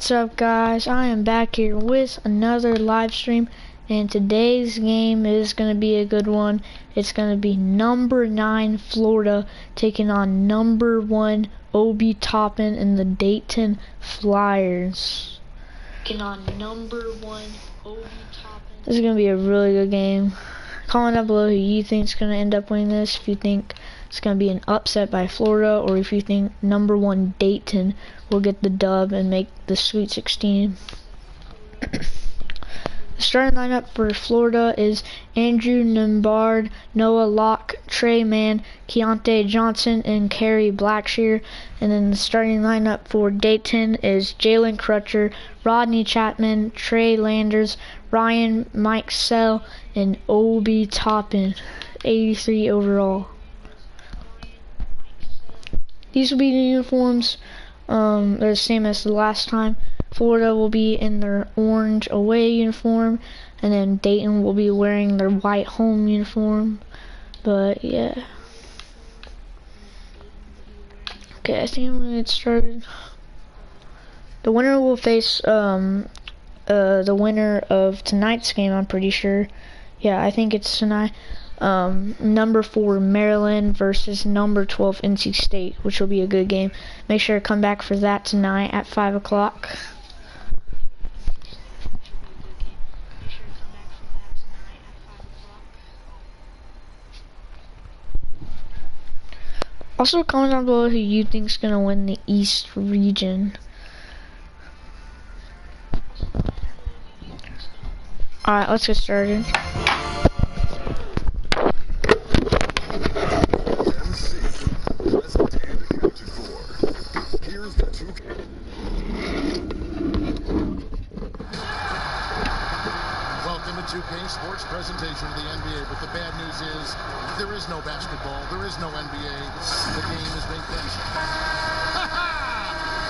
What's up, guys? I am back here with another live stream, and today's game is going to be a good one. It's going to be number 9 Florida taking on number 1 Obi Toppin and the Dayton Flyers. Taking on number 1 Obi Toppin. This is going to be a really good game. Comment down below who you think is going to end up winning this. If you think it's going to be an upset by Florida, or if you think number 1 Dayton will get the dub and make the Sweet 16. The starting lineup for Florida is Andrew Nembhard, Noah Locke, Trey Mann, Keontae Johnson, and Kerry Blackshear. And then the starting lineup for Dayton is Jalen Crutcher, Rodney Chapman, Trey Landers, Ryan Mikesell, and Obi Toppin, 83 overall. These will be the uniforms. They're the same as the last time. Florida will be in their orange away uniform, and then Dayton will be wearing their white home uniform. But yeah. Okay, I think I'm gonna get started. The winner will face the winner of tonight's game, I'm pretty sure. Yeah, I think it's tonight. Number 4 Maryland versus number 12 NC State, which will be a good game. Make sure to come back for that tonight at 5 o'clock. Also, comment down below who you think is going to win the East region. Alright, let's get started. Welcome to 2K Sports presentation of the NBA, but the bad news is there is no basketball, there is no NBA. The game has been canceled.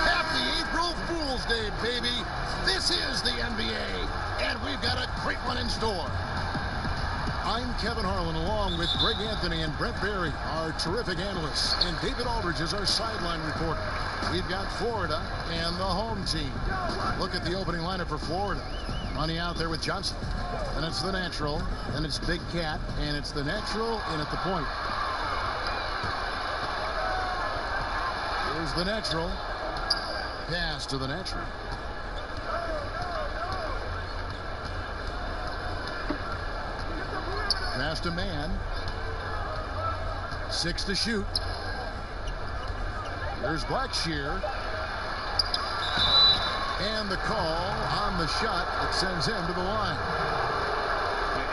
Happy April Fool's Day, baby! This is the NBA, and we've got a great one in store. I'm Kevin Harlan, along with Greg Anthony and Brent Berry, our terrific analysts, and David Aldridge is our sideline reporter. We've got Florida and the home team. Look at the opening lineup for Florida. Money out there with Johnson. And it's the natural. Then it's Big Cat. And it's the natural in at the point. Here's the natural. Pass to the natural. Pass to Mann. 6 to shoot. Here's Blackshear. And the call on the shot that sends him to the line.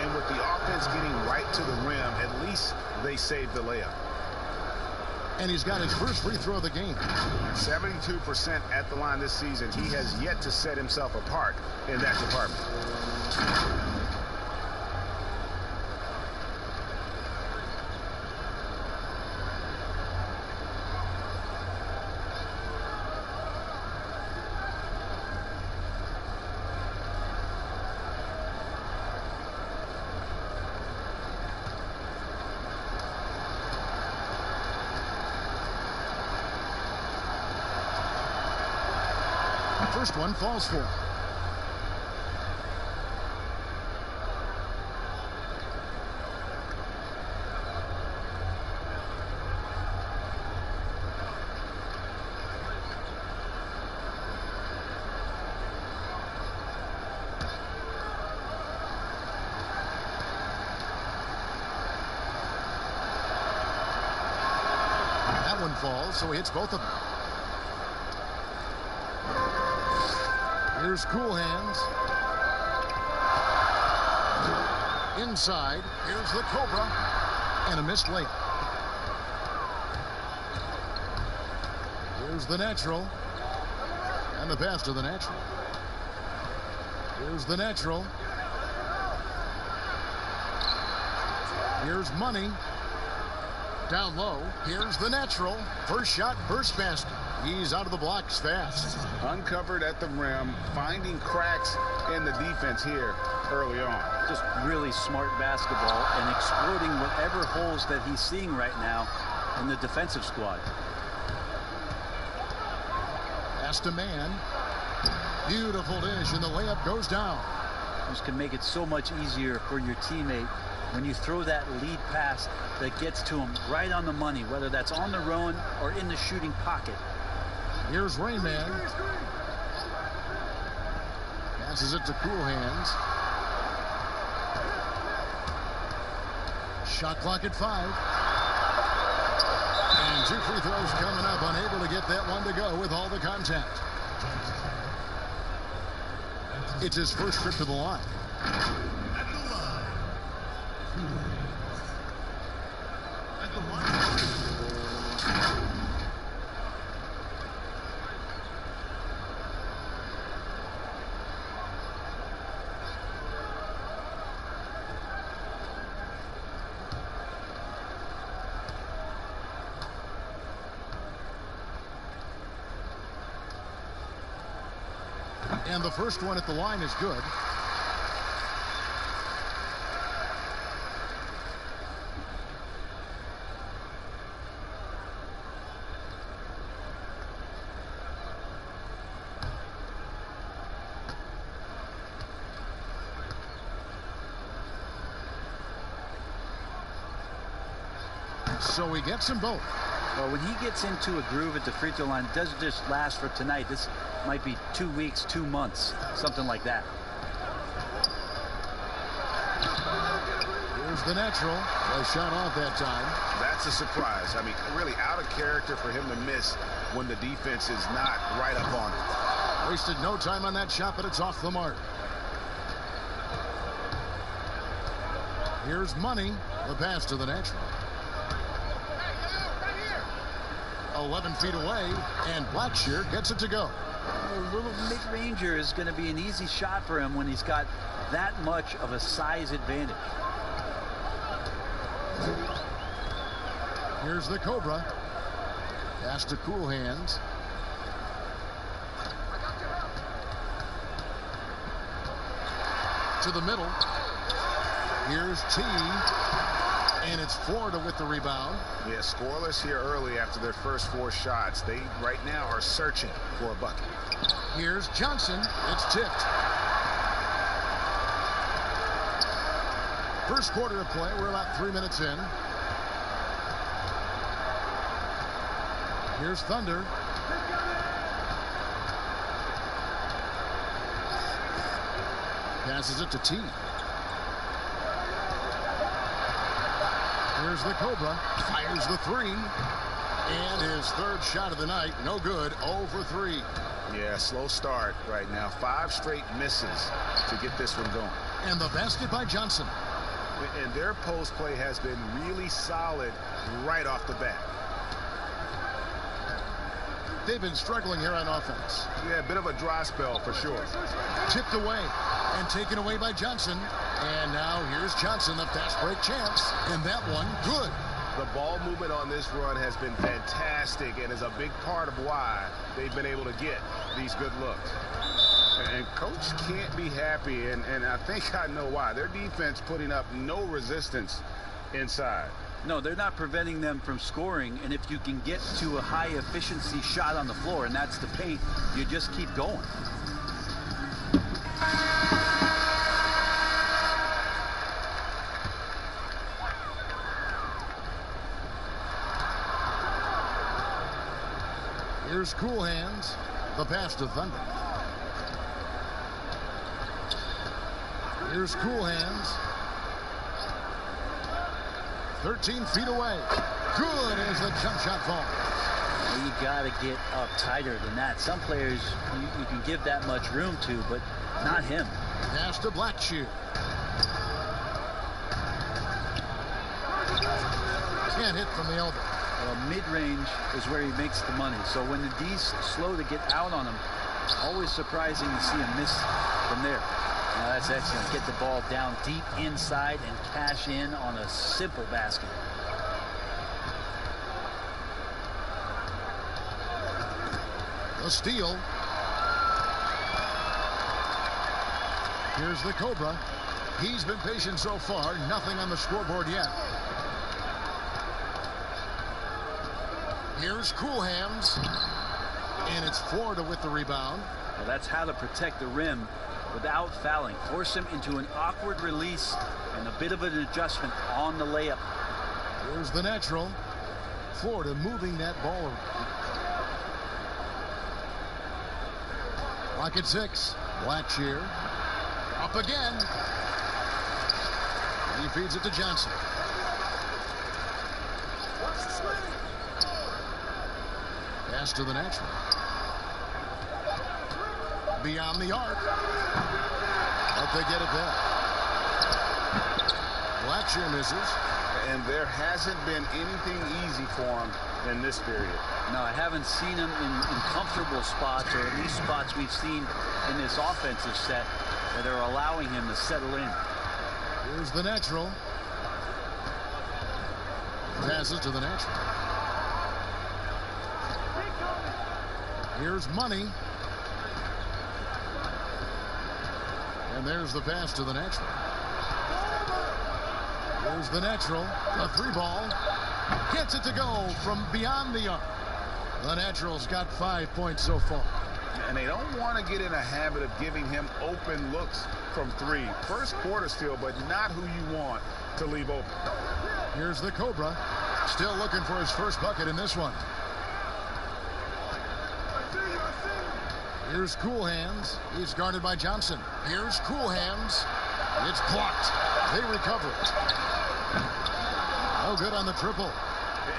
And with the offense getting right to the rim, at least they saved the layup. And he's got his first free throw of the game. 72% at the line this season. He has yet to set himself apart in that department. First one falls for him. That one falls, so he hits both of them. Here's Cool Hands. Inside. Here's the Cobra. And a missed layup. Here's the natural. And the pass to the natural. Here's the natural. Here's Money. Down low. Here's the natural. First shot, first basket. He's out of the blocks fast. Uncovered at the rim, finding cracks in the defense here early on. Just really smart basketball and exploiting whatever holes that he's seeing right now in the defensive squad. Pass to Mann. Beautiful dish, and the layup goes down. This can make it so much easier for your teammate when you throw that lead pass that gets to him right on the money, whether that's on the run or in the shooting pocket. Here's Rain Man. Passes it to Cool Hands. Shot clock at 5. And 2 free throws coming up. Unable to get that one to go with all the contact. It's his first trip to the line. And the first one at the line is good. So he gets them both. Well, when he gets into a groove at the free throw line, it doesn't just last for tonight. This might be 2 weeks, 2 months, something like that. Here's the natural. A shot off that time. That's a surprise. I mean, really out of character for him to miss when the defense is not right up on it. Wasted no time on that shot, but it's off the mark. Here's Money. The pass to the natural. 11 feet away, and Blackshear gets it to go. A little mid-ranger is going to be an easy shot for him when he's got that much of a size advantage. Here's the Cobra. Pass to Cool Hands. To the middle. Here's T. And it's Florida with the rebound. Yeah, scoreless here early after their first 4 shots. They right now are searching for a bucket. Here's Johnson. It's tipped. First quarter of play. We're about 3 minutes in. Here's Thunder. Passes it to T. Here's the Cobra. Fires the 3. And his third shot of the night. No good. 0 for 3. Yeah, slow start right now. 5 straight misses to get this one going. And the basket by Johnson. And their post play has been really solid right off the bat. They've been struggling here on offense. Yeah, a bit of a dry spell for sure. Tipped away and taken away by Johnson. And now here's Johnson, the fast break chance. And that one, good. The ball movement on this run has been fantastic and is a big part of why they've been able to get these good looks. And coach can't be happy, and I think I know why. Their defense putting up no resistance inside. No, they're not preventing them from scoring, and if you can get to a high efficiency shot on the floor, and that's the paint, you just keep going. Here's Cool Hands. The pass to Thunder. Here's Cool Hands. 13 feet away. Good as the jump shot falls. Well, you got to get up tighter than that. Some players you can give that much room to, but not him. Pass to Blackshear. Can't hit from the elbow. Well, mid-range is where he makes the money. So when the D's slow to get out on him, always surprising to see him miss from there. Now that's excellent. Get the ball down deep inside and cash in on a simple basket. The steal. Here's the Cobra. He's been patient so far. Nothing on the scoreboard yet. Here's Cool Hands. And it's Florida with the rebound. Well, that's how to protect the rim without fouling. Force him into an awkward release and a bit of an adjustment on the layup. Here's the natural. Florida moving that ball. Clock at 6. Blackshear. Up again. He feeds it to Johnson. Pass to the natural. Beyond the arc. But they get it back. Blackshear misses. And there hasn't been anything easy for him in this period. No, I haven't seen him in comfortable spots, or at least spots we've seen in this offensive set that are allowing him to settle in. Here's the natural. Passes to the natural. Here's Money. And there's the pass to the natural. Here's the natural. A 3-ball. Gets it to go from beyond the arc. The natural's got 5 points so far. And they don't want to get in a habit of giving him open looks from 3. First quarter still, but not who you want to leave open. Here's the Cobra. Still looking for his first bucket in this one. Here's Cool Hands. He's guarded by Johnson. Here's Cool Hands. It's blocked. They recover it. No good on the triple.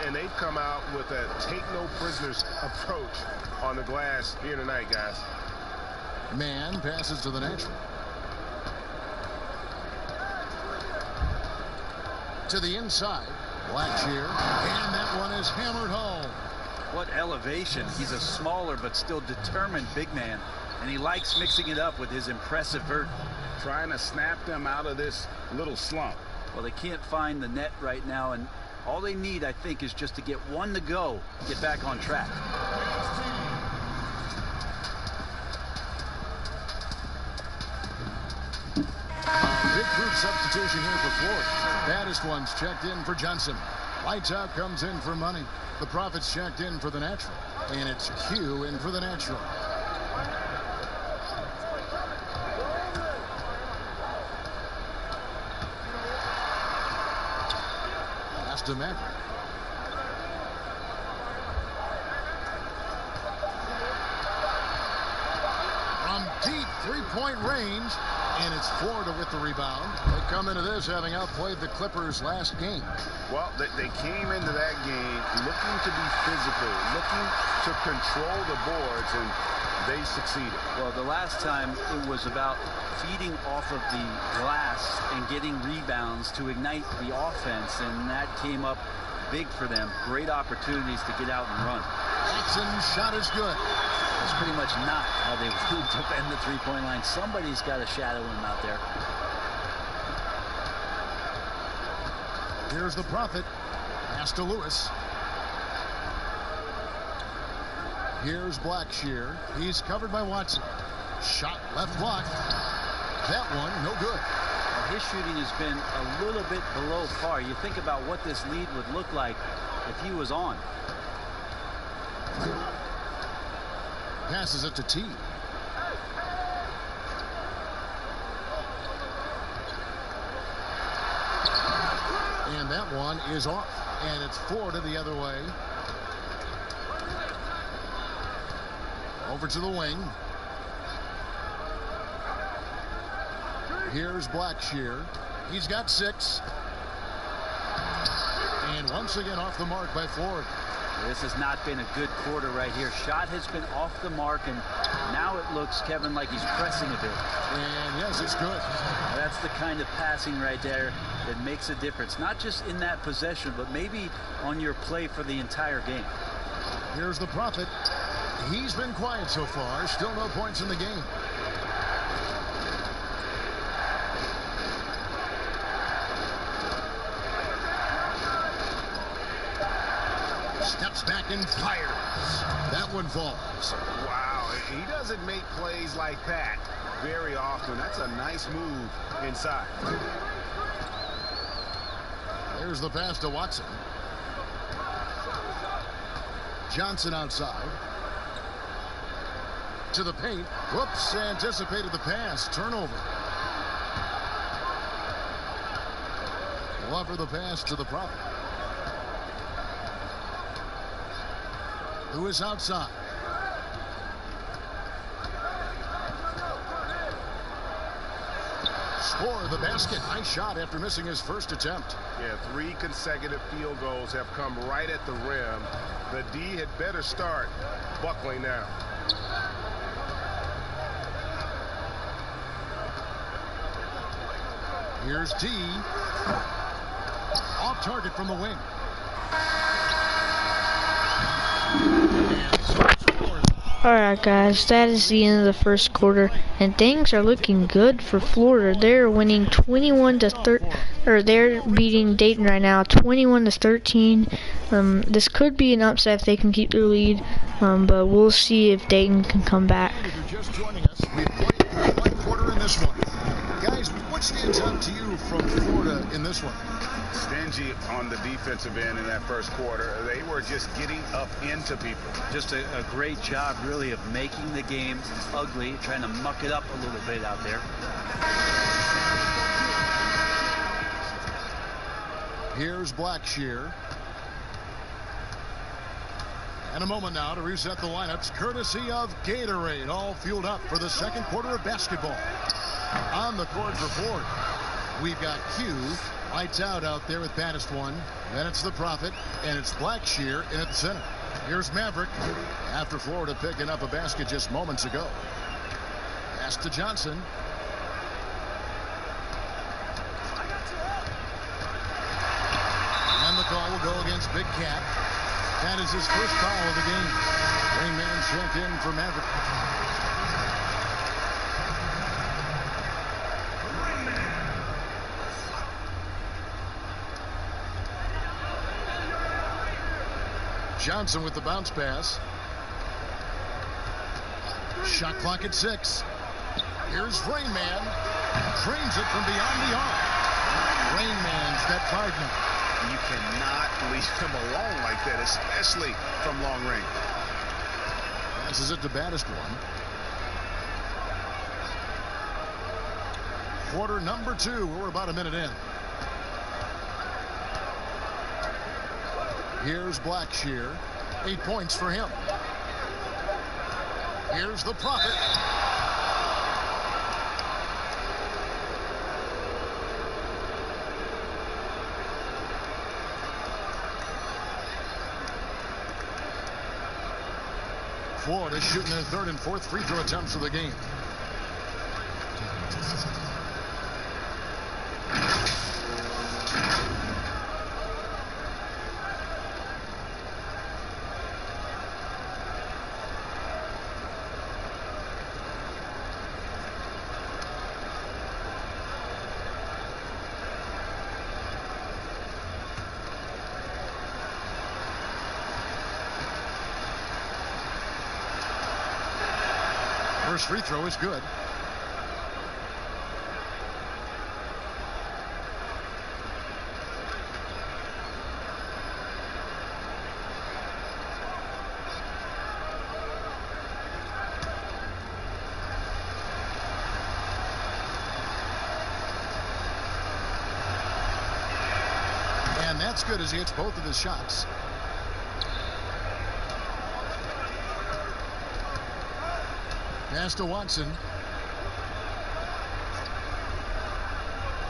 And they've come out with a take-no-prisoners approach on the glass here tonight, guys. Man passes to the natural. To the inside. Blackshear. And that one is hammered home. What elevation. He's a smaller but still determined big man. And he likes mixing it up with his impressive vert. Trying to snap them out of this little slump. Well, they can't find the net right now, and all they need, I think, is just to get one to go, get back on track. Big group substitution here for Florida. Baddest ones checked in for Johnson. Lights out comes in for Money. The Prophets checked in for the natural. And it's Q in for the natural. Pass to Maverick. From deep three-point range. And it's Florida with the rebound. They come into this having outplayed the Clippers last game. Well, they came into that game looking to be physical, looking to control the boards, and they succeeded. Well, the last time it was about feeding off of the glass and getting rebounds to ignite the offense, and that came up big for them. Great opportunities to get out and run. Jackson's shot is good. That's pretty much not how they would defend the three-point line. Somebody's got to shadow him out there. Here's the Prophet. Pass to Lewis. Here's Blackshear. He's covered by Watson. Shot left block. That one, no good. His shooting has been a little bit below par. You think about what this lead would look like if he was on. Passes it to T. And that one is off. And it's Florida the other way. Over to the wing. Here's Blackshear. He's got 6. And once again off the mark by Florida. This has not been a good quarter right here. Shot has been off the mark, and now it looks, Kevin, like he's pressing a bit. And yes, it's good. That's the kind of passing right there that makes a difference. Not just in that possession, but maybe on your play for the entire game. Here's the Prophet. He's been quiet so far. Still no points in the game. Steps back and fires. That one falls. Wow, he doesn't make plays like that very often. That's a nice move inside. There's the pass to Watson. Johnson outside. to the paint. Whoops, anticipated the pass. Turnover. Lover the pass to the Prophet, who is outside. Score the basket. Nice shot after missing his first attempt. Yeah, 3 consecutive field goals have come right at the rim. The D had better start buckling now. Here's D. Off target from the wing. Alright guys, that is the end of the first quarter, and things are looking good for Florida. They're winning 21 to 13, or they're beating Dayton right now 21 to 13. This could be an upset if they can keep their lead, but we'll see if Dayton can come back. If you're just joining us, we've played one quarter in this one. Guys, what stands out to you from Florida in this one? Stingy on the defensive end in that first quarter. They were just getting up into people. Just a great job, really, of making the game ugly, trying to muck it up a little bit out there. Here's Blackshear. And a moment now to reset the lineups, courtesy of Gatorade, all fueled up for the second quarter of basketball. On the court for Ford, we've got Q, lights out there with baddest one. Then it's the Prophet, and it's Blackshear in at the center. Here's Maverick after Florida picking up a basket just moments ago. Pass to Johnson. And the call will go against Big Cat. That is his first foul of the game. Rain Man checked in for Maverick. Johnson with the bounce pass. Shot clock at 6. Here's Rain Man. Drains it from beyond the arc. Rain Man's got 5 now. You cannot leave him alone like that, especially from long range. Passes it to baddest one. Quarter number 2. We're about a minute in. Here's Blackshear. 8 points for him. Here's the Prophet. Florida shooting their 3rd and 4th free throw attempts of the game. First free throw is good. And that's good as he hits both of his shots. Pass to Watson.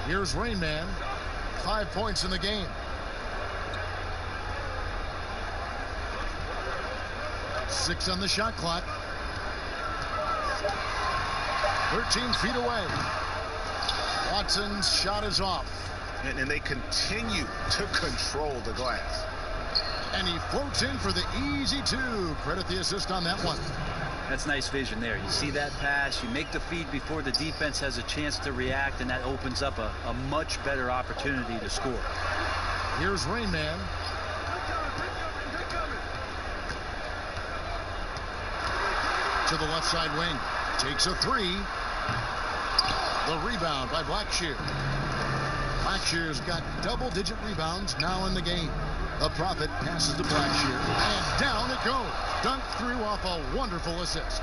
Here's Rain Man. 5 points in the game. 6 on the shot clock. 13 feet away. Watson's shot is off. And they continue to control the glass. And he floats in for the easy 2. Credit the assist on that one. That's nice vision there. You see that pass, you make the feed before the defense has a chance to react, and that opens up a much better opportunity to score. Here's Rain Man. To the left side wing. Takes a 3. The rebound by Blackshear. Blackshear's got double-digit rebounds now in the game. The Prophet passes to Blackshear, and down it goes. Dunked through off a wonderful assist.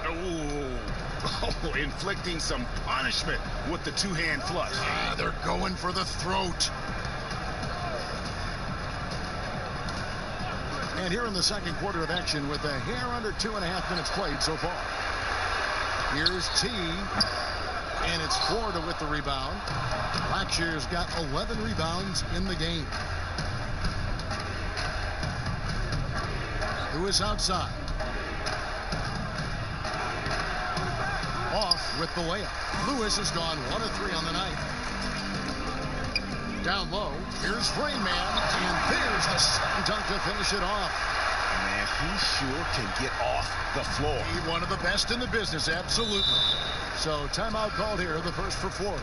Oh, inflicting some punishment with the two-hand flush. They're going for the throat. And here in the second quarter of action with a hair under 2.5 minutes played so far. Here's T. And it's Florida with the rebound. Blackshear's got 11 rebounds in the game. Lewis outside. Off with the layup. Lewis has gone 1 of 3 on the night. Down low. Here's Rain Man. And there's the slam dunk to finish it off. Man, he sure can get off the floor. He's one of the best in the business, absolutely. So timeout called here, the first for Florida.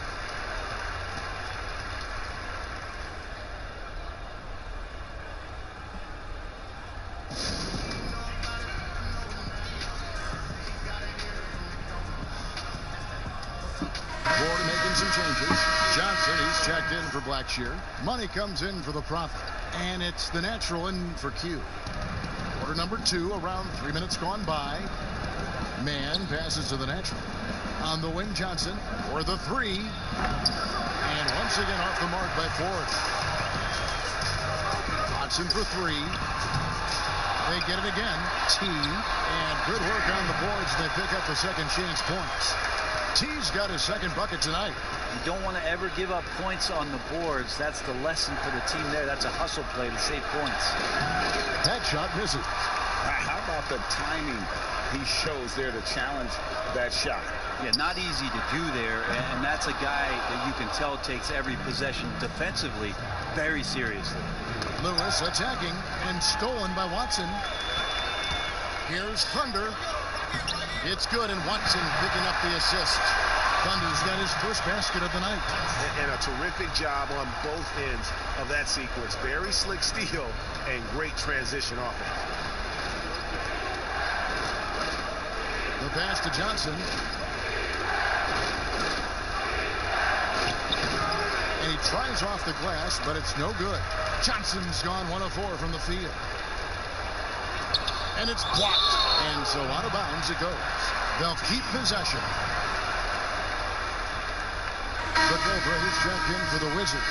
Florida making some changes. Johnson, he's checked in for Blackshear. Money comes in for the Prophet. And it's the natural in for Q. Quarter number 2, around 3 minutes gone by. Man passes to the natural. On the wing, Johnson for the 3. And once again off the mark by Ford. Watson for 3. They get it again. T. And good work on the boards. They pick up the second chance points. T's got his second bucket tonight. You don't want to ever give up points on the boards. That's the lesson for the team there. That's a hustle play to save points. That shot misses. How about the timing he shows there to challenge that shot? Yeah, not easy to do there, and that's a guy that you can tell takes every possession defensively very seriously. Lewis attacking and stolen by Watson. Here's Thunder. It's good, and Watson picking up the assist. Thunder's got his first basket of the night. And a terrific job on both ends of that sequence. Very slick steal and great transition offense. The pass to Johnson. And he tries off the glass, but it's no good. Johnson's gone 1 of 4 from the field. And it's blocked. And so out of bounds it goes. They'll keep possession. The Cobra, he's checked in for the Wizard.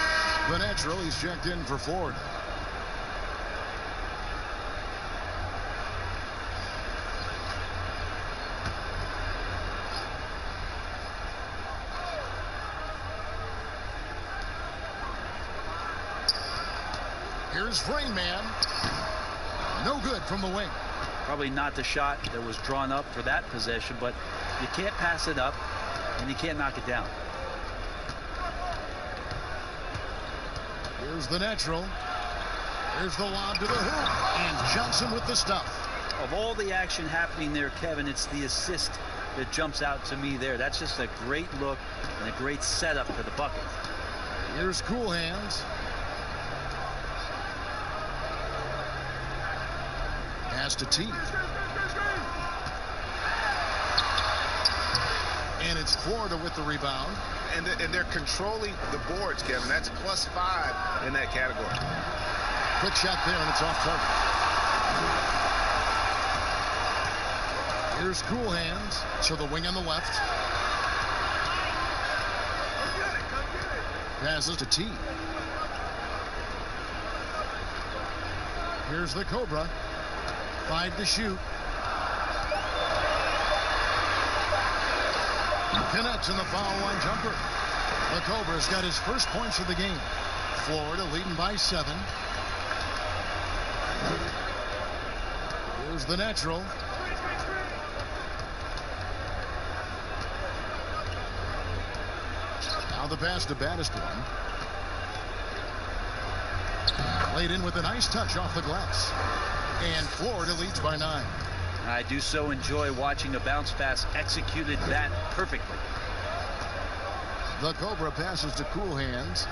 The Natural, he's checked in for Florida. Here's Rain Man. No good from the wing. Probably not the shot that was drawn up for that possession, but you can't pass it up and you can't knock it down. Here's the Natural. Here's the lob to the hoop. And Johnson with the stuff. Of all the action happening there, Kevin, it's the assist that jumps out to me there. That's just a great look and a great setup for the bucket. Here's Cool Hands. Pass to T. And it's Florida with the rebound. And they're controlling the boards, Kevin. That's +5 in that category. Quick shot there, and it's off target. Here's Cool Hands to the wing on the left. Passes to T. Here's the Cobra. 5 to shoot. Connects in the foul line jumper. The Cobra's got his first points of the game. Florida leading by 7. Here's the Natural. Now the pass to baddest one. Laid in with a nice touch off the glass. And Florida leads by 9. I do so enjoy watching a bounce pass executed that perfectly. The Cobra passes to Cool Hands.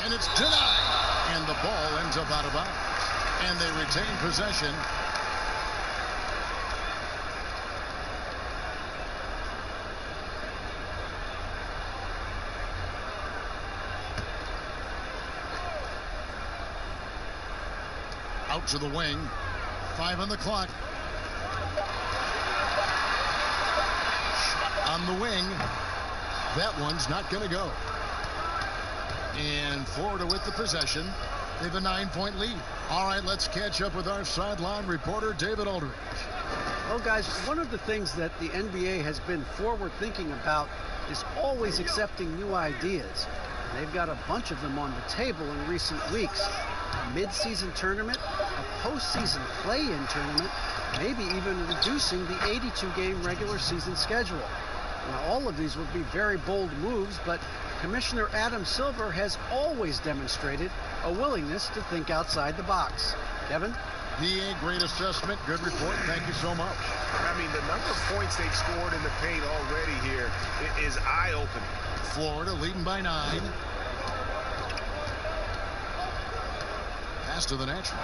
And it's denied. And the ball ends up out of bounds. And they retain possession. Out to the wing. 5 on the clock. On the wing. That one's not going to go. And Florida with the possession. They have a 9-point lead. All right, let's catch up with our sideline reporter, David Aldridge. Well, guys, one of the things that the NBA has been forward thinking about is always accepting new ideas. They've got a bunch of them on the table in recent weeks. A mid-season tournament, a postseason play-in tournament, maybe even reducing the 82-game regular season schedule. Now, all of these would be very bold moves, but Commissioner Adam Silver has always demonstrated a willingness to think outside the box. Kevin? VA, great assessment. Good report. Thank you so much. I mean, the number of points they've scored in the paint already here is eye-opening. Florida leading by 9. Pass to the natural.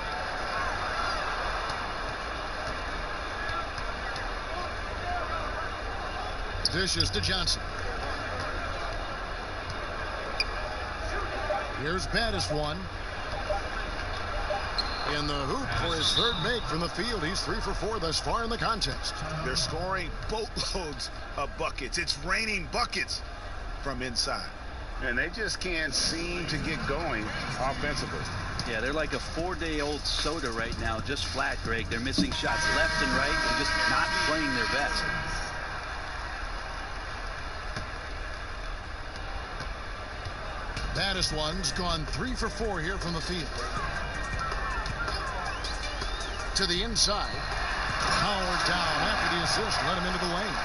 Dishes to Johnson. Here's Battis one. In the hoop for his third make from the field. He's 3 for 4 thus far in the contest. They're scoring boatloads of buckets. It's raining buckets from inside. And they just can't seem to get going offensively. Yeah, they're like a 4-day-old soda right now, just flat, Greg. They're missing shots left and right and just not playing their best. Battis one's gone 3 for 4 here from the field. To the inside. Howard down after the assist. Let him into the lane.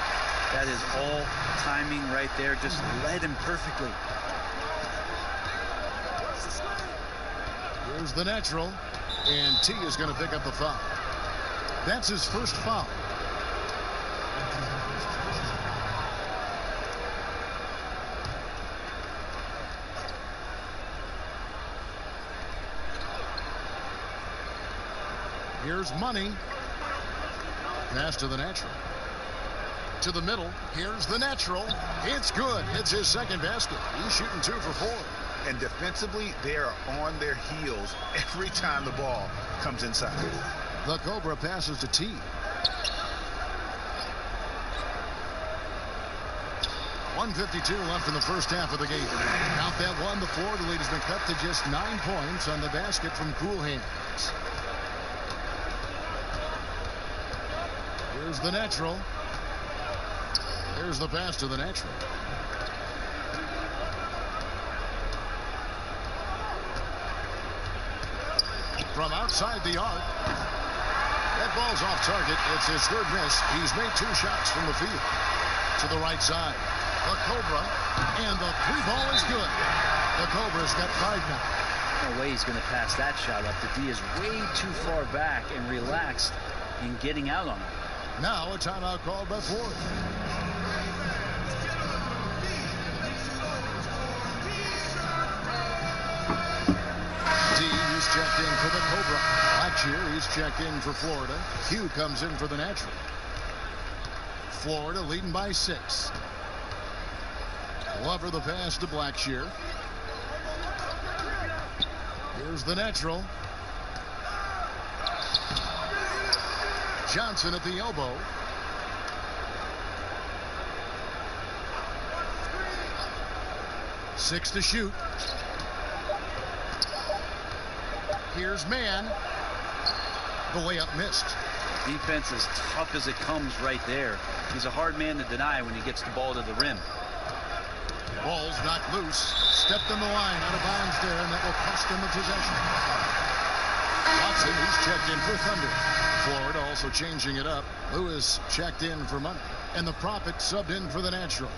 That is all timing right there. Just led him perfectly. Here's the natural. And T is going to pick up the foul. That's his first foul. Here's Money. Pass to the natural. To the middle. Here's the natural. It's good. It's his second basket. He's shooting 2 for 4. And defensively, they are on their heels every time the ball comes inside. The Cobra passes to T. 1:52 left in the first half of the game. Count that one. The Florida lead has been cut to just 9 points on the basket from Cool Hands. Here's the natural. There's the pass to the natural. From outside the arc. That ball's off target. It's his third miss. He's made 2 shots from the field. To the right side. The Cobra. And the 3 ball is good. The Cobra's got 5 now. No way he's going to pass that shot up. The D is way too far back and relaxed in getting out on him. Now a timeout called by Florida. D, he's checked in for the Cobra. Blackshear, he's checked in for Florida. Q comes in for the natural. Florida leading by 6. Glover the pass to Blackshear. Here's the natural. Johnson at the elbow. Six to shoot. Here's Mann. The layup missed. Defense is tough as it comes right there. He's a hard man to deny when he gets the ball to the rim. Ball's knocked loose. Stepped on the line out of bounds there, and that will cost them the possession. Watson, he's checked in for Thunder. Florida also changing it up. Lewis checked in for Money. And the Prophet subbed in for the natural.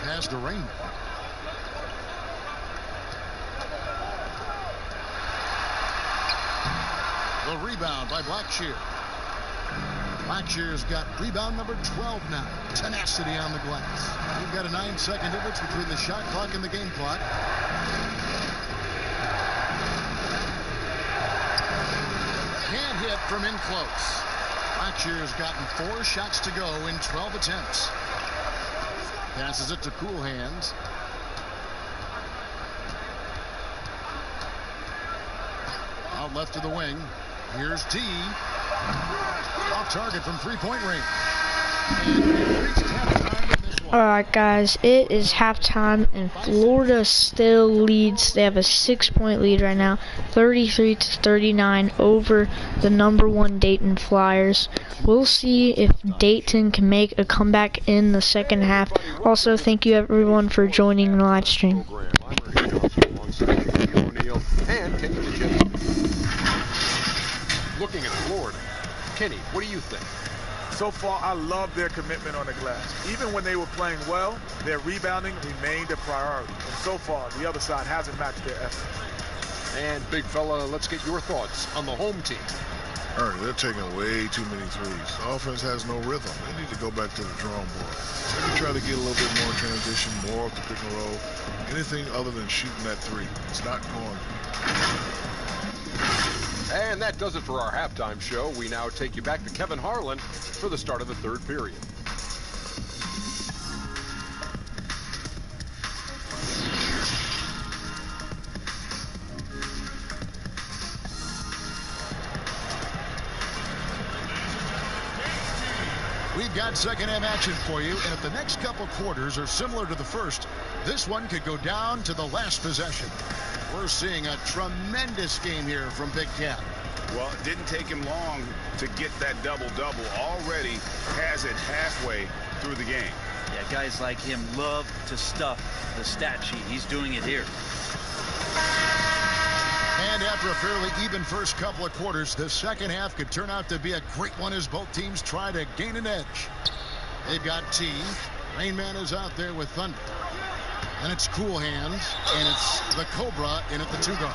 Pass to Rainbow. The rebound by Blackshear. Blackshear's got rebound number 12 now. Tenacity on the glass. We've got a 9-second difference between the shot clock and the game clock. Can't hit from in close. Blackshear's gotten 4 shots to go in 12 attempts. Passes it to Cool Hands. Out left to the wing. Here's T. Off target from 3-point range. And we've reached halftime in this one. Alright guys, it is halftime and Florida still leads. They have a 6-point lead right now, 33-39 over the #1 Dayton Flyers. We'll see if Dayton can make a comeback in the second half. Also, thank you everyone for joining the live stream. Looking at Florida, Kenny, what do you think? So far, I love their commitment on the glass. Even when they were playing well, their rebounding remained a priority. And so far, the other side hasn't matched their effort. And big fella, let's get your thoughts on the home team. Ernie, they're taking way too many threes. The offense has no rhythm. They need to go back to the drawing board. Maybe try to get a little bit more transition, more off the pick and roll. Anything other than shooting that three. It's not going. And that does it for our halftime show. We now take you back to Kevin Harlan for the start of the third period. We've got second half action for you, and if the next couple quarters are similar to the first, this one could go down to the last possession. We're seeing a tremendous game here from Big Cat. Well, it didn't take him long to get that double-double. Already has it halfway through the game. Yeah, guys like him love to stuff the stat sheet. He's doing it here. And after a fairly even first couple of quarters, the second half could turn out to be a great one as both teams try to gain an edge. They've got T. Rain Man is out there with Thunder. And it's Cool Hands, and it's the Cobra in at the 2 guard.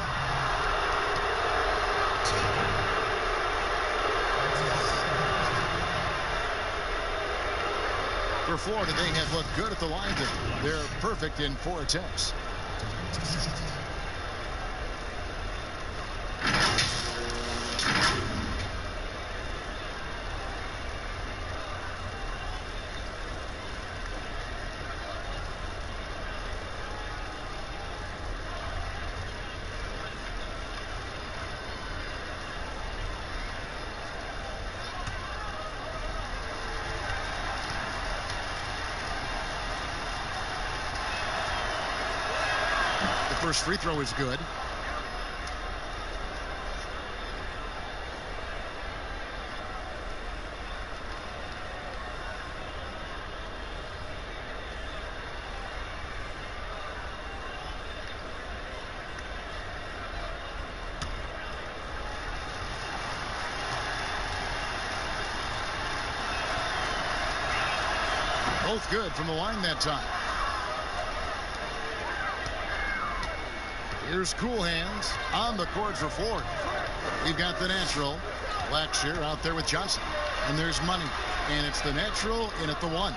For Florida, they have looked good at the line. They're perfect in 4 attempts. First free throw is good. Both good from the line that time. Here's Cool Hands on the court for Florida. We've got the natural. Blackshear out there with Johnson. And there's Money. And it's the natural in at the 1.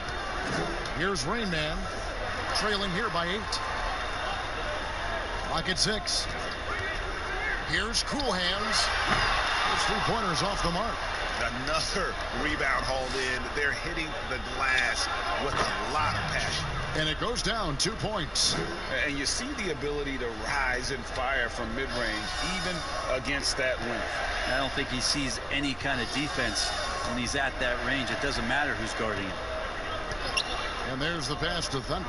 Here's Rain Man. Trailing here by 8. Clock at 6. Here's Cool Hands. Those 3-pointers off the mark. Another rebound hauled in. They're hitting the glass with a lot of passion. And it goes down 2 points. And you see the ability to rise and fire from mid-range, even against that length. I don't think he sees any kind of defense when he's at that range. It doesn't matter who's guarding him. And there's the pass to Thunder.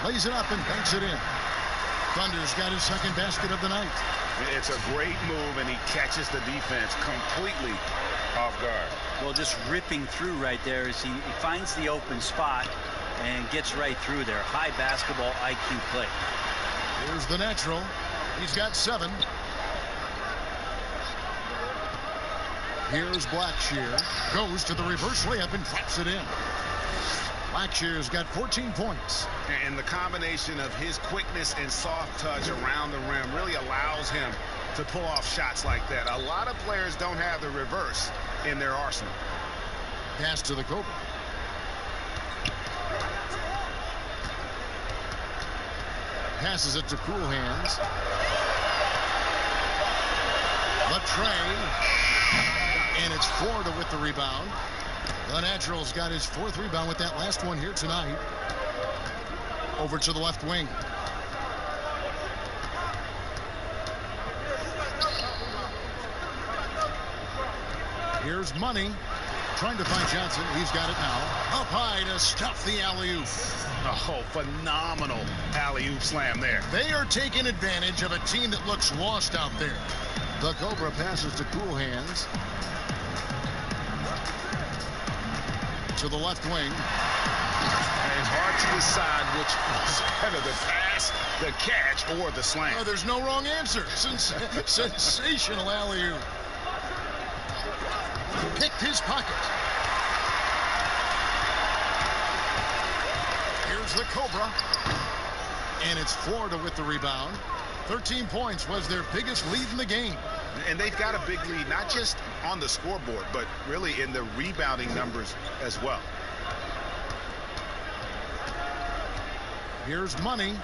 Lays it up and banks it in. Thunder's got his second basket of the night. It's a great move, and he catches the defense completely off guard. Well, just ripping through right there as he finds the open spot and gets right through there. High basketball IQ play. Here's the natural. He's got 7. Here's Blackshear. Goes to the reverse layup and traps it in. Blackshear's got 14 points. And the combination of his quickness and soft touch around the rim really allows him to pull off shots like that. A lot of players don't have the reverse in their arsenal. Pass to the Cobra. Passes it to Cool Hands. The tray. And it's Florida with the rebound. The Naturals got his 4th rebound with that last one here tonight. Over to the left wing. Here's Money. Trying to find Johnson. He's got it now. Up high to stuff the alley-oop. Oh, phenomenal alley-oop slam there. They are taking advantage of a team that looks lost out there. The Cobra passes to Cool Hands. To the left wing. And it's hard to decide which was better, the pass, the catch, or the slam. Oh, there's no wrong answer. Sensational alley-oop. Picked his pocket. Here's the Cobra. And it's Florida with the rebound. 13 points was their biggest lead in the game. And they've got a big lead, not just on the scoreboard, but really in the rebounding numbers as well. Here's Money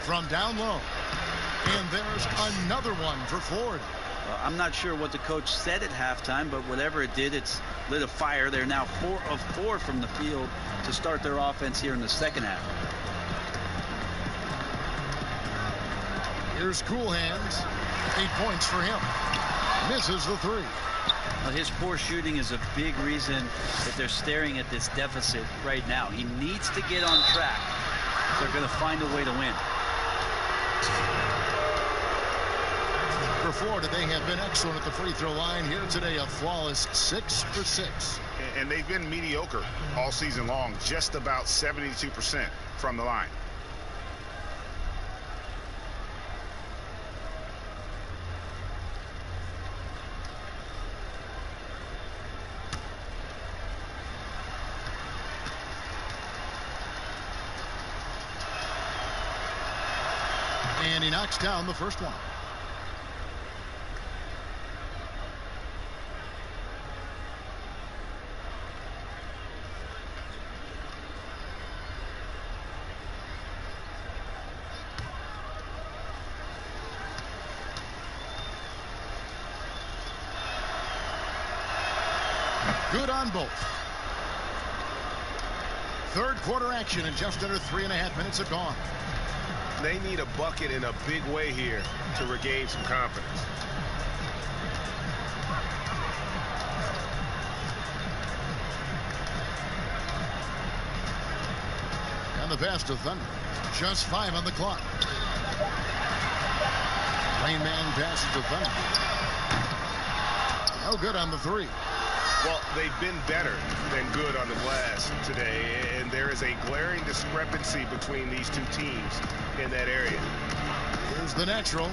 from down low. And there's another one for Florida. I'm not sure what the coach said at halftime, but whatever it did, it's lit a fire. They're now 4 of 4 from the field to start their offense here in the second half. Here's Cool Hands. 8 points for him. Misses the 3. Well, his poor shooting is a big reason that they're staring at this deficit right now. He needs to get on track if they're going to find a way to win. For Florida, they have been excellent at the free throw line here today. A flawless 6 for 6. And they've been mediocre all season long, just about 72% from the line. And he knocks down the first one. Good on both. Third quarter action and just under 3.5 minutes have gone. They need a bucket in a big way here to regain some confidence. And the pass to Thunder. Just 5 on the clock. Lane man passes to Thunder. No good on the 3. Well, they've been better than good on the glass today, and there is a glaring discrepancy between these two teams in that area. Here's the Natural.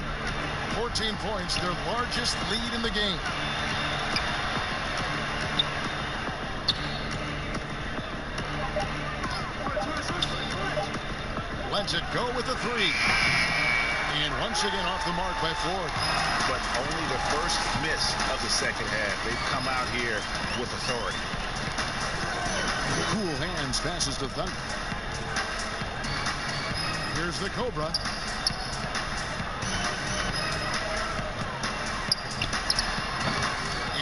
14 points, their largest lead in the game. Lets it go with the 3. And once again off the mark by Florida. But only the first miss of the second half. They've come out here with authority. Cool Hands passes to Thunder. Here's the Cobra.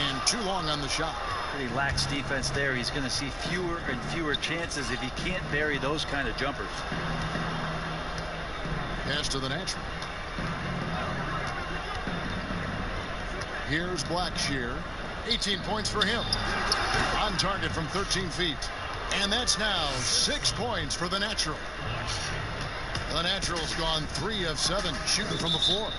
And too long on the shot. Pretty lax defense there. He's going to see fewer and fewer chances if he can't bury those kind of jumpers. Pass to the Natural. Here's Blackshear. 18 points for him. On target from 13 feet. And that's now 6 points for the Natural. The Natural's gone 3 of 7 shooting from the floor.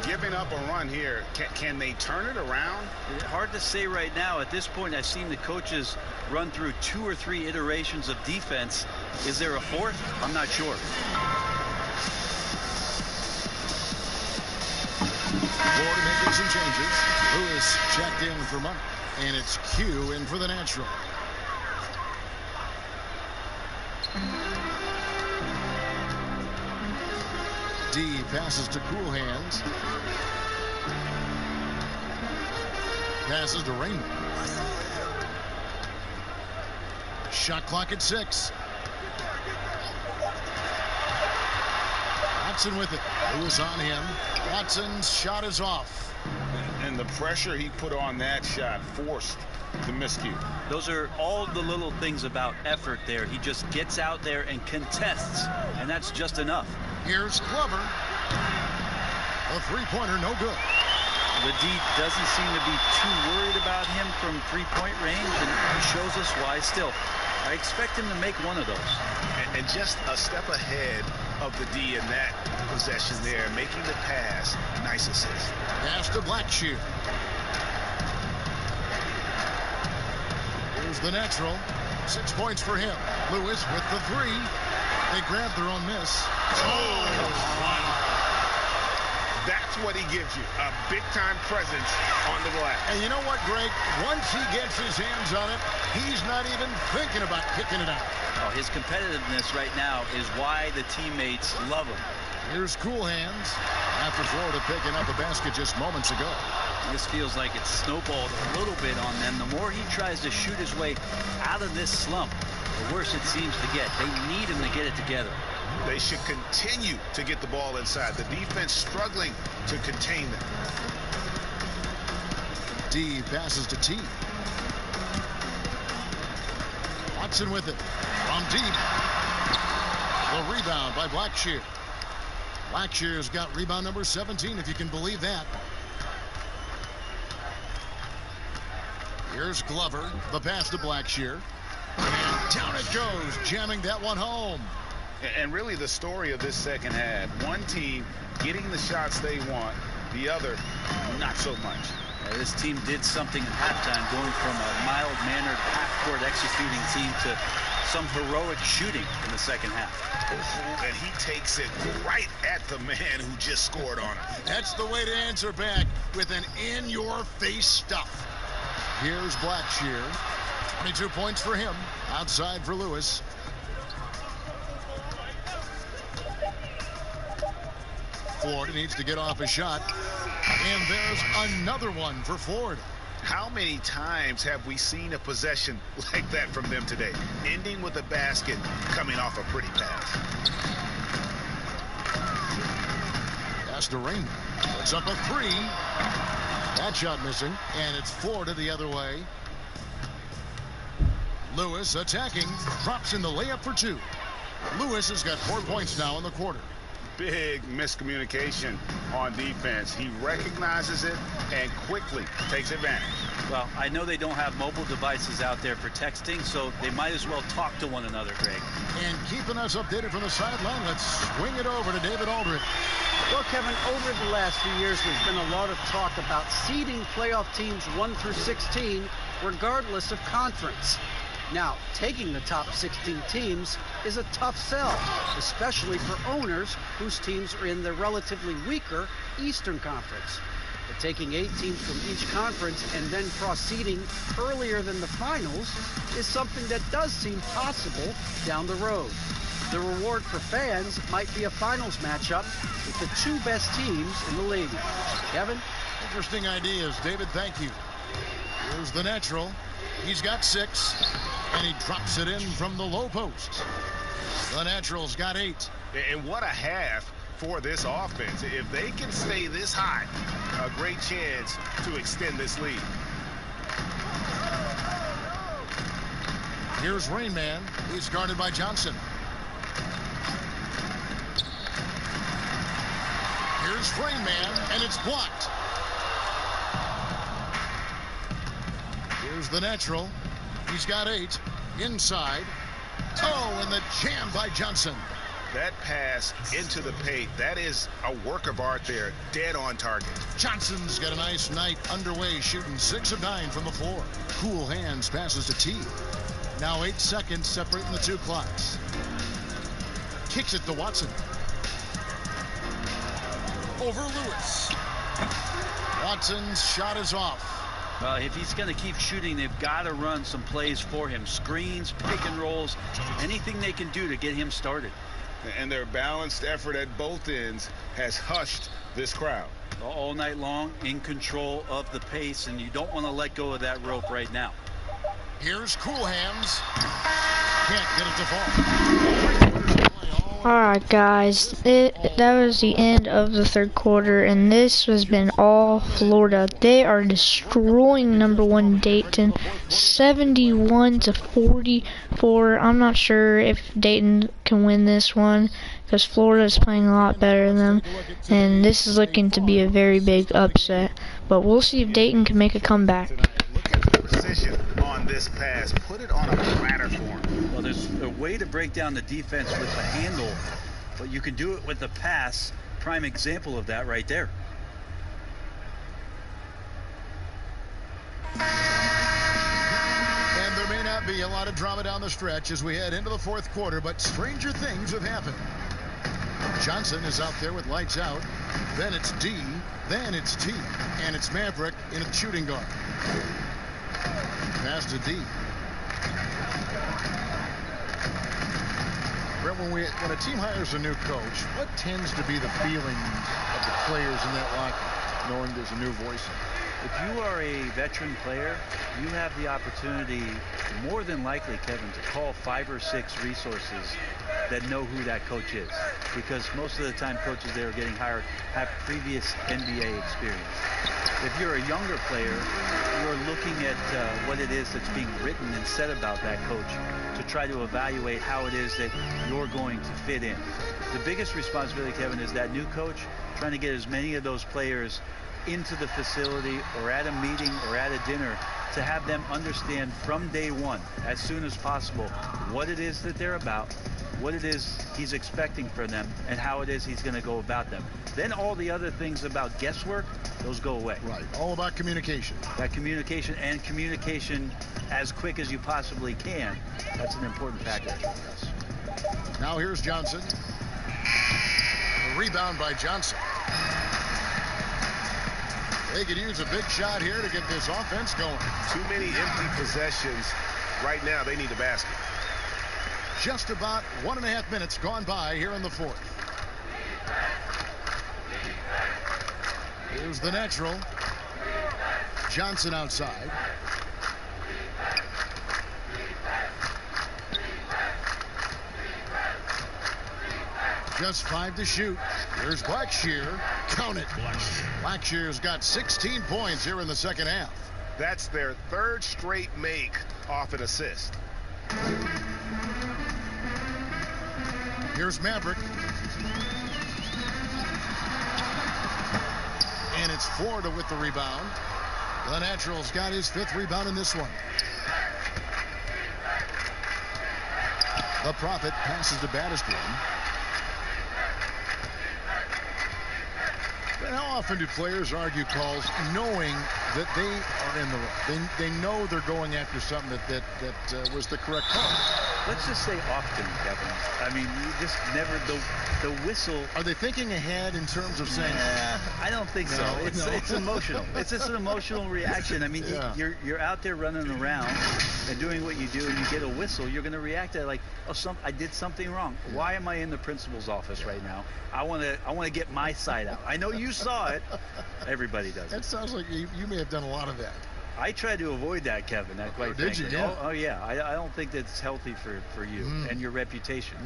Giving up a run here. Can they turn it around? Hard to say right now. At this point, I've seen the coaches run through 2 or 3 iterations of defense. Is there a 4th? I'm not sure. Florida making some changes. Lewis checked in for Money. And it's Q in for the Natural. D passes to Cool Hands. Passes to Raymond. Shot clock at 6. Watson with it. Lewis on him. Watson's shot is off. And the pressure he put on that shot forced the miscue. Those are all the little things about effort there. He just gets out there and contests, and that's just enough. Here's Glover. A three-pointer, no good. The D doesn't seem to be too worried about him from three-point range, and he shows us why still. I expect him to make one of those. And just a step ahead of the D in that possession there, making the pass. Nice assist. Pass to Blackshear. Here's the natural. 6 points for him. Lewis with the three. They grab their own miss. That's what he gives you, a big-time presence on the glass. And you know what, Greg? Once he gets his hands on it, he's not even thinking about kicking it out. Oh, his competitiveness right now is why the teammates love him. Here's Cool Hands after Florida picking up a basket just moments ago. This feels like it's snowballed a little bit on them. The more he tries to shoot his way out of this slump, the worse it seems to get. They need him to get it together. They should continue to get the ball inside. The defense struggling to contain them. D passes to T. Watson with it from deep. The rebound by Blackshear. Blackshear's got rebound number 17, if you can believe that. Here's Glover. The pass to Blackshear. And down it goes, jamming that one home. And really the story of this second half, one team getting the shots they want, the other not so much. This team did something at halftime, going from a mild-mannered half-court executing team to some heroic shooting in the second half. And he takes it right at the man who just scored on him. That's the way to answer back, with an in-your-face stuff. Here's Blackshear. 22 points for him. Outside for Lewis. Ford needs to get off a shot. And there's another one for Ford. How many times have we seen a possession like that from them today? Ending with a basket, coming off a pretty pass. Pass to Raymond. Puts up a three. That shot missing. And it's Florida the other way. Lewis attacking. Drops in the layup for two. Lewis has got 4 points now in the quarter. Big miscommunication on defense. He recognizes it and quickly takes advantage. Well, I know they don't have mobile devices out there for texting, so they might as well talk to one another, Greg. And keeping us updated from the sideline, let's swing it over to David Aldridge. Well, Kevin, over the last few years, there's been a lot of talk about seeding playoff teams 1 through 16, regardless of conference. Now, taking the top 16 teams is a tough sell, especially for owners whose teams are in the relatively weaker Eastern Conference. But taking 8 teams from each conference and then proceeding earlier than the finals is something that does seem possible down the road. The reward for fans might be a finals matchup with the 2 best teams in the league. Kevin? Interesting ideas, David. Thank you. Here's the natural. He's got 6, and he drops it in from the low post. The natural's got 8. And what a half for this offense. If they can stay this high, a great chance to extend this lead. Here's Rain Man. He's guarded by Johnson. Here's Rain Man, and it's blocked. Here's the natural. He's got 8. Inside. Oh, and the jam by Johnson. That pass into the paint, that is a work of art there. Dead on target. Johnson's got a nice night underway, shooting 6 of 9 from the floor. Cool Hands passes to T. Now 8 seconds separating the 2 clocks. Kicks it to Watson. Over Lewis. Watson's shot is off. If he's going to keep shooting, they've got to run some plays for him. Screens, pick and rolls, anything they can do to get him started. And their balanced effort at both ends has hushed this crowd. All night long, in control of the pace, and you don't want to let go of that rope right now. Here's Cool Hands. Can't get it to fall. All Alright guys, that was the end of the third quarter, and this has been all Florida. They are destroying #1 Dayton, 71-44. I'm not sure if Dayton can win this one, because Florida is playing a lot better than them, and this is looking to be a very big upset. But we'll see if Dayton can make a comeback. Look at the precision on this pass. Put it on a platter for him. Well, there's a way to break down the defense with the handle, but you can do it with the pass. Prime example of that right there. And there may not be a lot of drama down the stretch as we head into the fourth quarter, but stranger things have happened. Johnson is out there with lights out. Then it's D. Then it's T. And it's Maverick in a shooting guard. Pass to D. Brett, when a team hires a new coach, what tends to be the feeling of the players in that locker, knowing there's a new voice in it? If you are a veteran player, you have the opportunity, more than likely, Kevin, to call 5 or 6 resources that know who that coach is. Because most of the time, coaches that are getting hired have previous NBA experience. If you're a younger player, you're looking at what it is that's being written and said about that coach to try to evaluate how it is that you're going to fit in. The biggest responsibility, Kevin, is that new coach trying to get as many of those players into the facility or at a meeting or at a dinner to have them understand from day one, as soon as possible, what it is that they're about, what it is he's expecting from them, and how it is he's going to go about them. Then all the other things about guesswork, those go away. Right. All about communication. That communication, and communication as quick as you possibly can, that's an important factor. Yes. Now here's Johnson. The rebound by Johnson. They could use a big shot here to get this offense going. Too many empty possessions. Right now, they need a basket. Just about 1.5 minutes gone by here in the fourth. Here's the natural. Johnson outside. Just 5 to shoot. Here's Blackshear. Count it. Blackshear's got 16 points here in the second half. That's their 3rd straight make off an assist. Here's Maverick. And it's Florida with the rebound. The Natural's got his 5th rebound in this one. The Prophet passes to Battister. And how often do players argue calls knowing that they are in the wrong? They know they're going after something that was the correct call. Let's just say often, Kevin. I mean, you just never, the whistle. Are they thinking ahead in terms of saying? I don't think so. It's emotional. It's just an emotional reaction. I mean, Yeah. you're out there running around and doing what you do, and you get a whistle. You're going to react to it like, oh, I did something wrong. Why am I in the principal's office right now? I want to get my side out. I know you saw it. Everybody does. That sounds like you may have done a lot of that. I try to avoid that, Kevin. Quite did frankly. you? Yeah. Oh yeah. I don't think that's healthy for you and your reputation.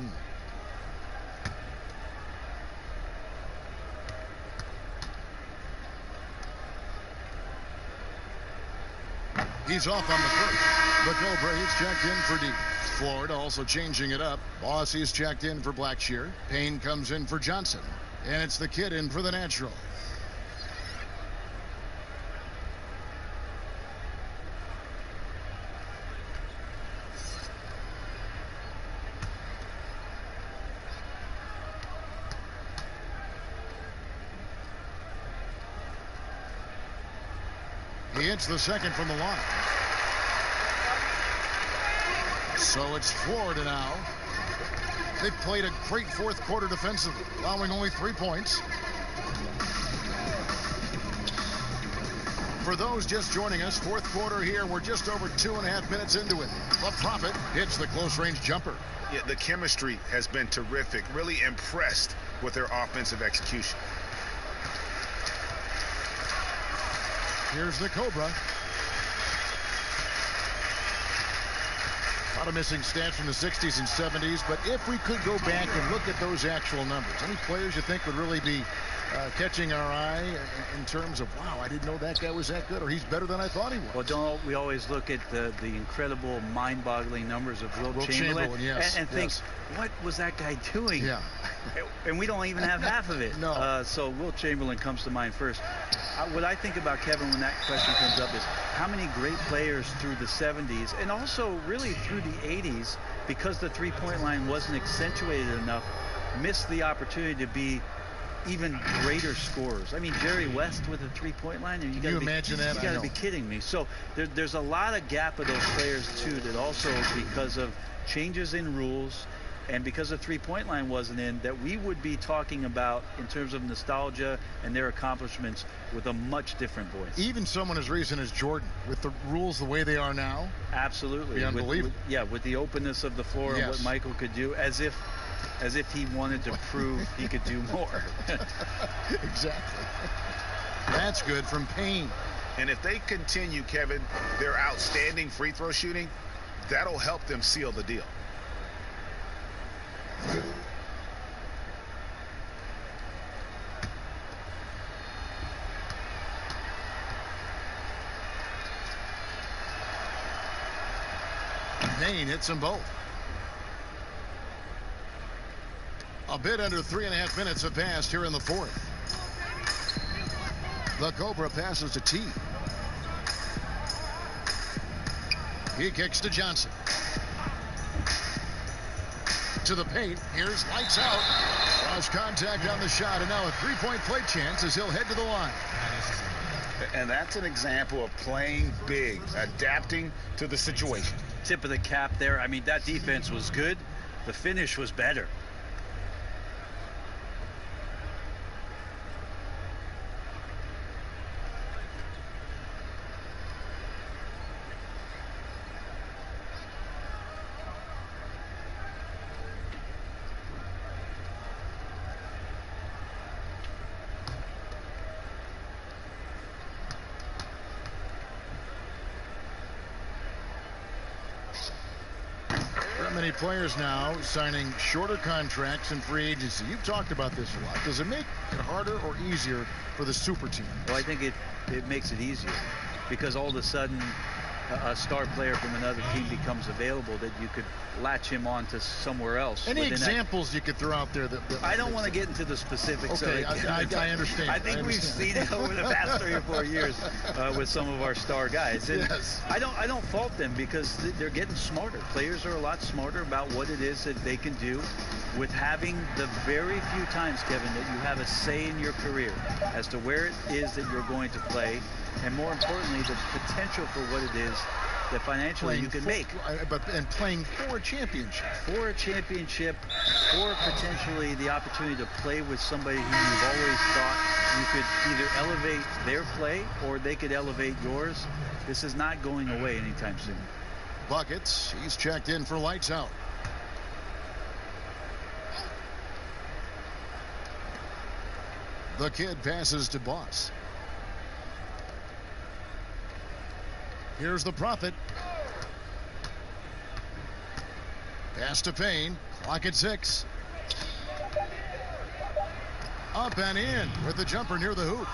He's off on the first. The Cobra, he's checked in for D. Florida also changing it up. Boss is checked in for Blackshear. Payne comes in for Johnson. And it's the kid in for the Natural. He hits the second from the line. So it's Florida now. They've played a great fourth quarter defensively, allowing only 3 points. For those just joining us, fourth quarter here, we're just over 2.5 minutes into it. The Prophet hits the close-range jumper. Yeah, the chemistry has been terrific. Really impressed with their offensive execution. Here's the Cobra. A lot of missing stats from the 60s and 70s, but if we could go back and look at those actual numbers, any players you think would really be catching our eye in terms of, wow, I didn't know that guy was that good, or he's better than I thought he was? Well, don't we always look at the incredible, mind-boggling numbers of Wilt Chamberlain yes, and think, what was that guy doing? Yeah. And we don't even have half of it. No. So Wilt Chamberlain comes to mind first. What I think about Kevin when that question comes up is how many great players through the 70s and also really through the 80s, because the three-point line wasn't accentuated enough, missed the opportunity to be even greater scorers. I mean, Jerry West with a three-point line. Can you imagine that? You got to be kidding me. So there's a lot of gap of those players too, that also because of changes in rules and because the three-point line wasn't in, that we would be talking about in terms of nostalgia and their accomplishments with a much different voice. Even someone as recent as Jordan, with the rules the way they are now. Absolutely. Unbelievable. With the openness of the floor and what Michael could do, as if he wanted to prove he could do more. Exactly. That's good from Payne. And if they continue, Kevin, their outstanding free throw shooting, that'll help them seal the deal. Payne hits them both. A bit under 3.5 minutes have passed here in the fourth. The Cobra passes to T. He kicks to Johnson. To the paint. Here's lights out. Lost contact on the shot, and now a three-point play chance as he'll head to the line. And that's an example of playing big, adapting to the situation. Tip of the cap there. I mean, that defense was good. The finish was better. Many players now signing shorter contracts in free agency. You've talked about this a lot. Does it make it harder or easier for the super team? Well, I think it makes it easier, because all of a sudden a star player from another team becomes available that you could latch him on to somewhere else. Any examples you could throw out there? That I don't want to get into the specifics. Okay, I understand. I think we've seen it over the past 3 or 4 years with some of our star guys. And yes. I don't fault them, because they're getting smarter. Players are a lot smarter about what it is that they can do with having the very few times, Kevin, that you have a say in your career as to where it is that you're going to play, and more importantly, the potential for what it is that financially you can make. And playing for a championship. For a championship, or potentially the opportunity to play with somebody who you've always thought you could either elevate their play or they could elevate yours. This is not going away anytime soon. Buckets. He's checked in for lights out. The kid passes to Boss. Here's the Prophet. Pass to Payne. Clock at 6. Up and in with the jumper near the hoop.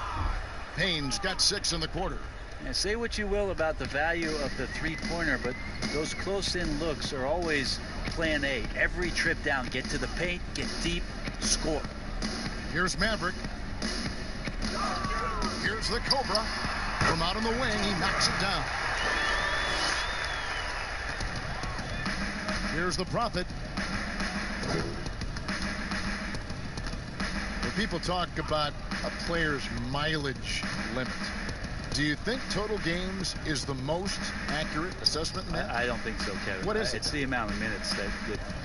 Payne's got 6 in the quarter. And say what you will about the value of the three-pointer, but those close-in looks are always plan A. Every trip down, get to the paint, get deep, score. Here's Maverick. Here's the Cobra. From out on the wing, he knocks it down. Here's the Prophet. When people talk about a player's mileage limit, do you think total games is the most accurate assessment in that? I don't think so, Kevin. What is it? It's the amount of minutes that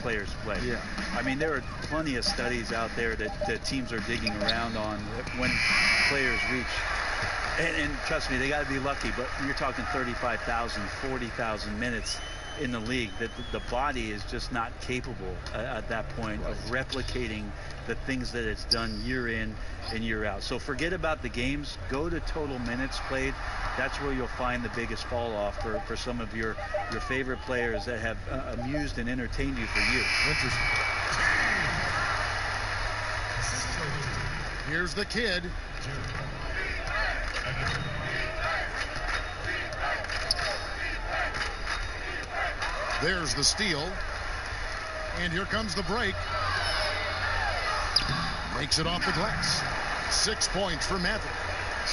players play. Yeah. I mean, there are plenty of studies out there that teams are digging around on when players reach. And trust me, they got to be lucky, but you're talking 35,000, 40,000 minutes in the league, that the body is just not capable at that point of replicating the things that it's done year in and year out. So forget about the games. Go to total minutes played. that's where you'll find the biggest fall off for some of your favorite players that have amused and entertained you for years. Here's the kid. There's the steal. And here comes the break. Makes it off the glass. 6 points for Maverick.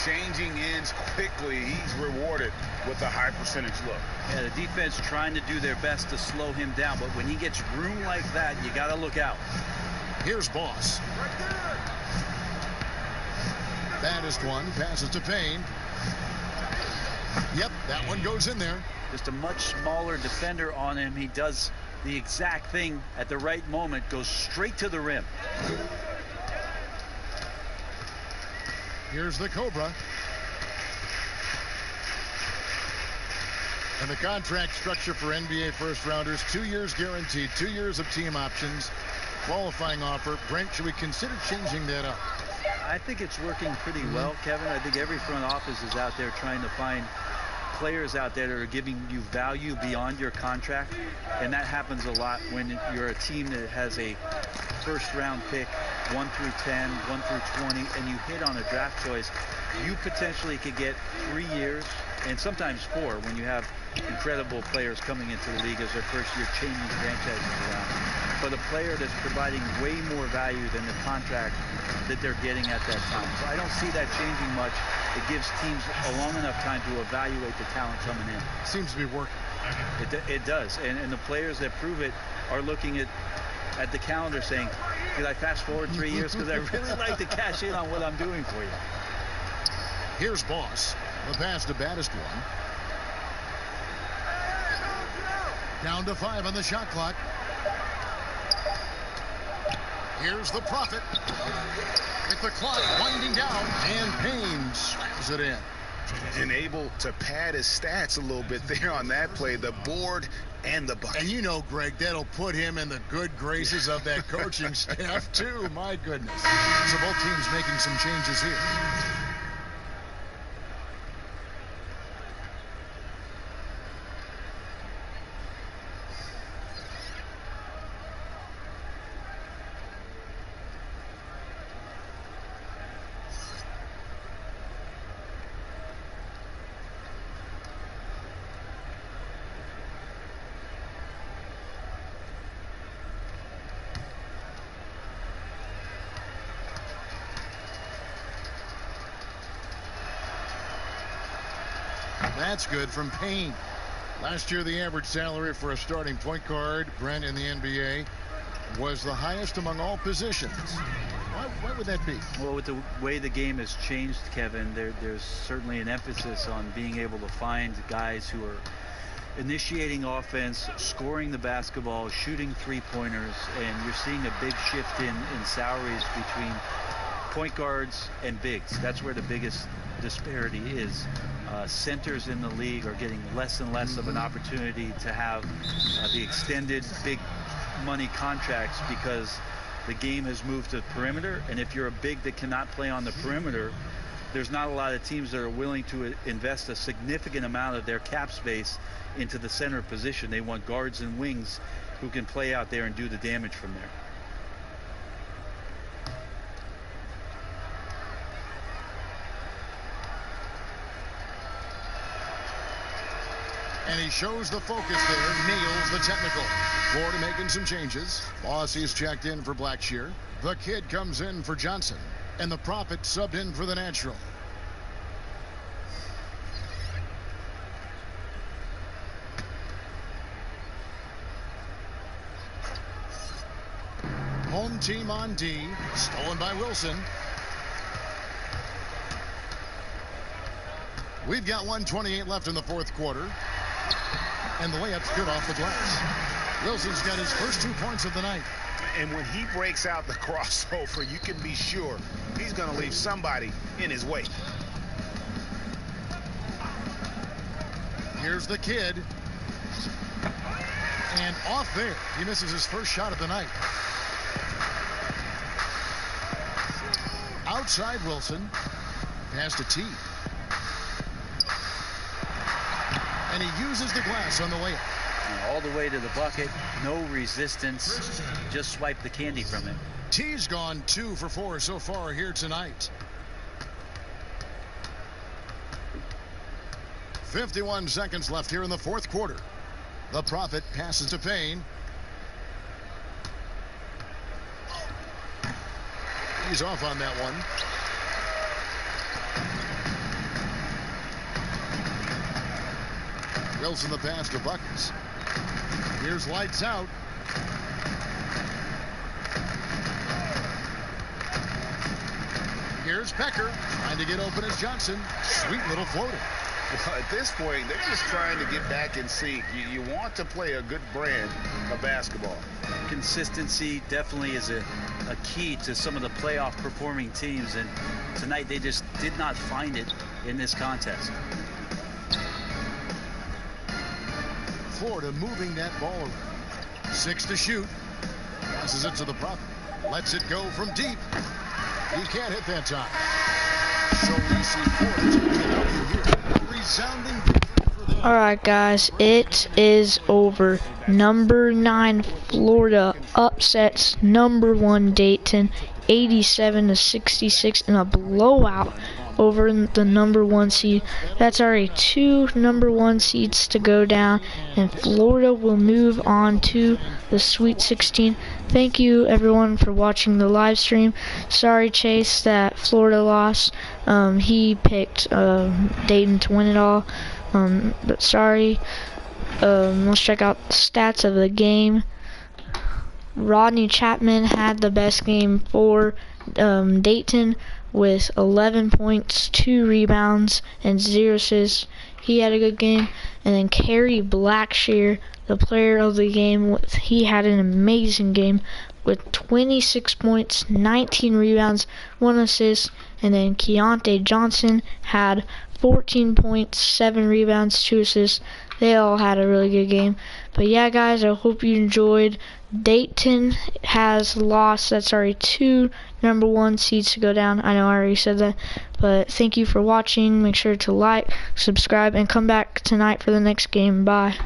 Changing ends quickly. He's rewarded with a high percentage look. Yeah, the defense trying to do their best to slow him down, but when he gets room like that, you got to look out. Here's Boss. Baddest one passes to Payne. Yep, that one goes in there. Just a much smaller defender on him. He does the exact thing at the right moment, goes straight to the rim. Here's the Cobra. And the contract structure for NBA first rounders, 2 years guaranteed, 2 years of team options, qualifying offer. Brent, should we consider changing that up? I think it's working pretty well, Kevin. I think every front office is out there trying to find players out there that are giving you value beyond your contract, and that happens a lot when you're a team that has a first round pick, 1 through 10, 1 through 20, and you hit on a draft choice. You potentially could get 3 years and sometimes 4 when you have incredible players coming into the league as their first year changing franchises around. But a player that's providing way more value than the contract that they're getting at that time. So I don't see that changing much. It gives teams a long enough time to evaluate the talent coming in. Seems to be working. It does. And the players that prove it are looking at the calendar saying, could I fast forward 3 years? Because I really like to cash in on what I'm doing for you. Here's Boss. The pass to baddest one. Down to 5 on the shot clock. Here's the Prophet. With the clock winding down, and Payne slams it in. And able to pad his stats a little bit there on that play, the board and the bucket. And you know, Greg, that'll put him in the good graces of that coaching staff, too. My goodness. So both teams making some changes here. That's good from Payne. Last year, the average salary for a starting point guard, Brent, in the NBA, was the highest among all positions. Why would that be? Well, with the way the game has changed, Kevin, there's certainly an emphasis on being able to find guys who are initiating offense, scoring the basketball, shooting three-pointers, and you're seeing a big shift in salaries between point guards and bigs. That's where the biggest disparity is. Centers in the league are getting less and less of an opportunity to have the extended big money contracts because the game has moved to the perimeter, and if you're a big that cannot play on the perimeter, there's not a lot of teams that are willing to invest a significant amount of their cap space into the center position. They want guards and wings who can play out there and do the damage from there. And he shows the focus there, nails the technical. Florida making some changes. Bossie's checked in for Blackshear. The kid comes in for Johnson. And the Prophet subbed in for the natural. Home team on D. Stolen by Wilson. We've got 1:28 left in the fourth quarter. And the layup's good off the glass. Wilson's got his first 2 points of the night. And when he breaks out the crossover, you can be sure he's going to leave somebody in his way. Here's the kid. And off there. He misses his first shot of the night. Outside Wilson. Pass to T. And he uses the glass on the layup. All the way to the bucket, no resistance, just swipe the candy from it. T's gone 2 for 4 so far here tonight. 51 seconds left here in the fourth quarter. The Prophet passes to Payne. He's off on that one. Wilson the pass to Buckets. Here's lights out. Here's Pecker trying to get open as Johnson. Sweet little floater. Well, at this point, they're just trying to get back in sync. You want to play a good brand of basketball. Consistency definitely is a key to some of the playoff performing teams, and tonight they just did not find it in this contest. Florida moving that ball around. 6 to shoot. Passes it to the Prophet. Lets it go from deep. He can't hit that time. So we see Florida taking it out here. Resounding victory for them. Alright guys, it is over. Number 9 Florida upsets number 1 Dayton 87-66 in a blowout over the number 1 seed. That's already 2 number 1 seeds to go down, and Florida will move on to the Sweet 16. Thank you everyone for watching the live stream. Sorry Chase that Florida lost. He picked Dayton to win it all. But sorry. Let's check out the stats of the game. Rodney Chapman had the best game for Dayton with 11 points, 2 rebounds, and 0 assists. He had a good game. And then Kerry Blackshear, the player of the game, he had an amazing game with 26 points, 19 rebounds, 1 assist. And then Keontae Johnson had 14 points, 7 rebounds, 2 assists. They all had a really good game. But yeah, guys, I hope you enjoyed. Dayton has lost. That's already 2 number 1 seeds to go down. I know I already said that. But thank you for watching. Make sure to like, subscribe, and come back tonight for the next game. Bye.